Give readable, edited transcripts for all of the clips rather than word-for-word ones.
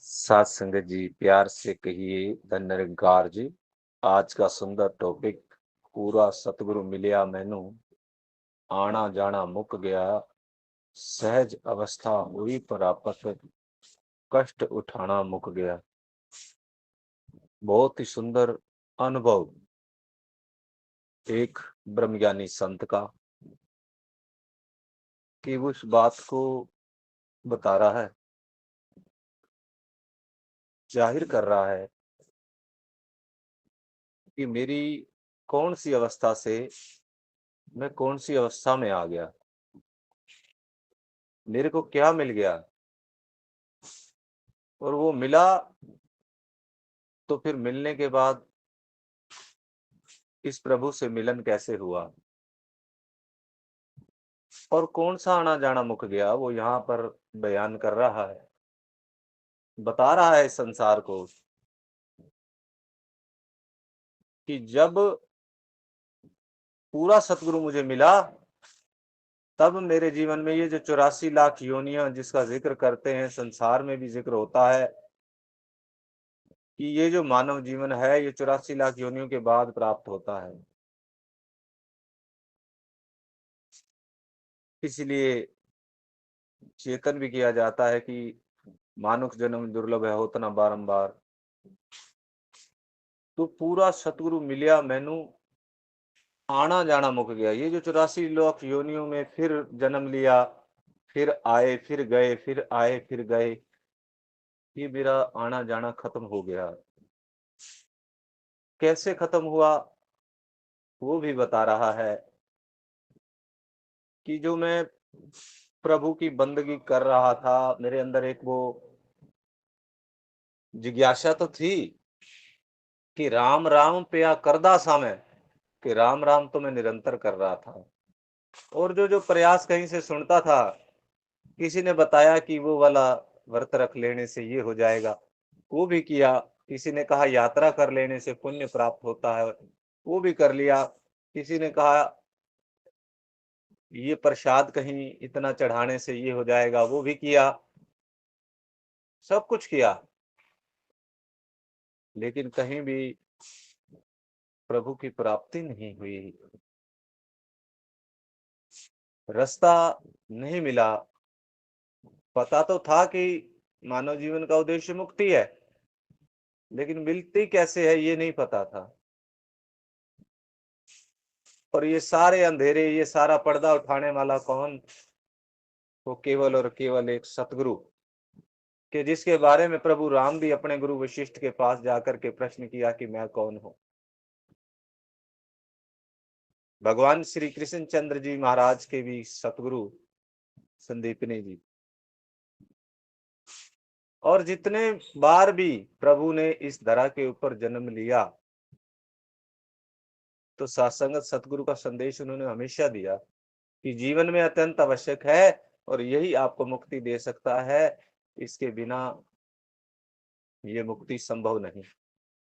सात संगत जी, प्यार से कहिए धन्यकार जी। आज का सुंदर टॉपिक, पूरा सतगुरु मिलिया मैनू, आना जाना मुक गया, सहज अवस्था हुई प्राप्त, कष्ट उठाना मुक गया। बहुत ही सुंदर अनुभव एक ब्रह्मज्ञानी संत का, कि वो उस बात को बता रहा है, जाहिर कर रहा है कि मेरी कौन सी अवस्था से मैं कौन सी अवस्था में आ गया, मेरे को क्या मिल गया। और वो मिला तो फिर मिलने के बाद इस प्रभु से मिलन कैसे हुआ और कौन सा आना जाना मुक गया, वो यहाँ पर बयान कर रहा है, बता रहा है इस संसार को कि जब पूरा सतगुरु मुझे मिला, तब मेरे जीवन में ये जो 84 लाख योनियां जिसका जिक्र करते हैं, संसार में भी जिक्र होता है कि ये जो मानव जीवन है ये 84 लाख योनियों के बाद प्राप्त होता है। इसलिए चेतन भी किया जाता है कि मानुष जन्म दुर्लभ है उतना बारंबार। तो पूरा सतगुरु मिलिया मैनू, आना जाना मुक गया। ये जो 84 लाख योनियों में फिर जन्म लिया, फिर आए फिर गए, फिर आए फिर गए, ये मेरा आना जाना खत्म हो गया। कैसे खत्म हुआ वो भी बता रहा है कि जो मैं प्रभु की बंदगी कर रहा था, मेरे अंदर एक वो जिज्ञासा तो थी कि राम राम पिया करदा सा मैं, कि राम राम तो मैं निरंतर कर रहा था। और जो जो प्रयास कहीं से सुनता था, किसी ने बताया कि वो वाला व्रत रख लेने से ये हो जाएगा, वो भी किया। किसी ने कहा यात्रा कर लेने से पुण्य प्राप्त होता है, वो भी कर लिया। किसी ने कहा ये प्रसाद कहीं इतना चढ़ाने से ये हो जाएगा, वो भी किया। सब कुछ किया, लेकिन कहीं भी प्रभु की प्राप्ति नहीं हुई, रास्ता नहीं मिला। पता तो था कि मानव जीवन का उद्देश्य मुक्ति है, लेकिन मिलती कैसे है ये नहीं पता था। और ये सारे अंधेरे, ये सारा पर्दा उठाने वाला कौन? वो केवल और केवल एक सतगुरु, कि जिसके बारे में प्रभु राम भी अपने गुरु वशिष्ठ के पास जाकर के प्रश्न किया कि मैं कौन हूं। भगवान श्री कृष्ण चंद्र जी महाराज के भी सतगुरु संदीपनी जी। और जितने बार भी प्रभु ने इस धरा के ऊपर जन्म लिया, तो सत्संगत सतगुरु का संदेश उन्होंने हमेशा दिया कि जीवन में अत्यंत आवश्यक है और यही आपको मुक्ति दे सकता है। इसके बिना ये मुक्ति संभव नहीं,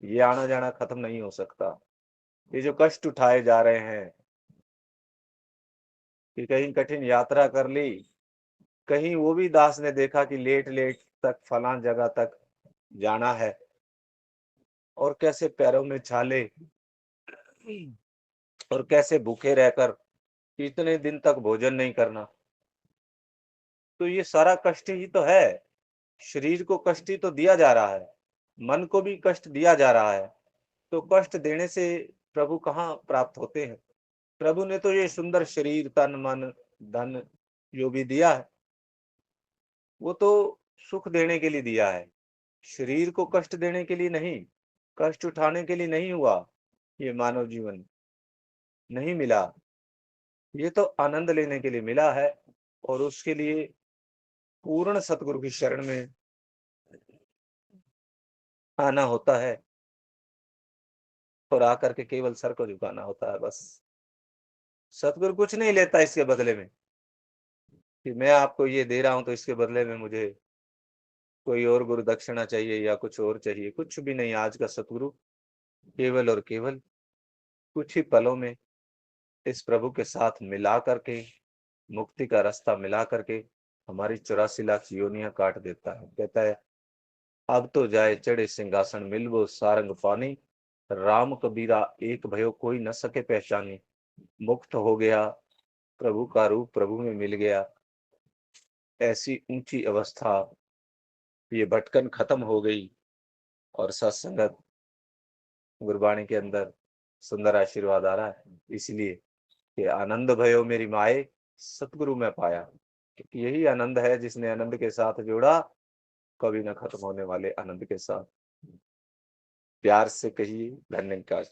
ये आना जाना खत्म नहीं हो सकता। ये जो कष्ट उठाए जा रहे हैं कि कहीं कठिन यात्रा कर ली, कहीं वो भी दास ने देखा कि लेट लेट तक फलां जगह तक जाना है, और कैसे पैरों में छाले, और कैसे भूखे रहकर इतने दिन तक भोजन नहीं करना। तो ये सारा कष्ट ही तो है। शरीर को कष्ट ही तो दिया जा रहा है, मन को भी कष्ट दिया जा रहा है। तो कष्ट देने से प्रभु कहाँ प्राप्त होते हैं? प्रभु ने तो ये सुंदर शरीर, तन मन धन जो भी दिया है, वो तो सुख देने के लिए दिया है, शरीर को कष्ट देने के लिए नहीं, कष्ट उठाने के लिए नहीं हुआ। ये मानव जीवन नहीं मिला, ये तो आनंद लेने के लिए मिला है। और उसके लिए पूर्ण सतगुरु की शरण में आना होता है, और आकर के केवल सर को झुकाना होता है बस। सतगुरु कुछ नहीं लेता इसके बदले में कि मैं आपको ये दे रहा हूं तो इसके बदले में मुझे कोई और गुरु दक्षिणा चाहिए या कुछ और चाहिए। कुछ भी नहीं। आज का सतगुरु केवल और केवल कुछ ही पलों में इस प्रभु के साथ मिला करके, मुक्ति का रास्ता मिला करके हमारी 84 लाख योनियां काट देता है। कहता है अब तो जाए चढ़े सिंहासन मिलबो सारंग पानी, राम कबीरा एक भयो कोई न सके पहचानी। मुक्त हो गया प्रभु का रूप प्रभु में मिल गया, ऐसी ऊंची अवस्था, ये भटकन खत्म हो गई। और सत्संगत गुरबाणी के अंदर सुंदर आशीर्वाद आ रहा है, इसलिए कि आनंद भयो मेरी माए सतगुरु में पाया, क्योंकि यही आनंद है जिसने आनंद के साथ जोड़ा, कभी न खत्म होने वाले आनंद के साथ। प्यार से कहिए धन्यवाद।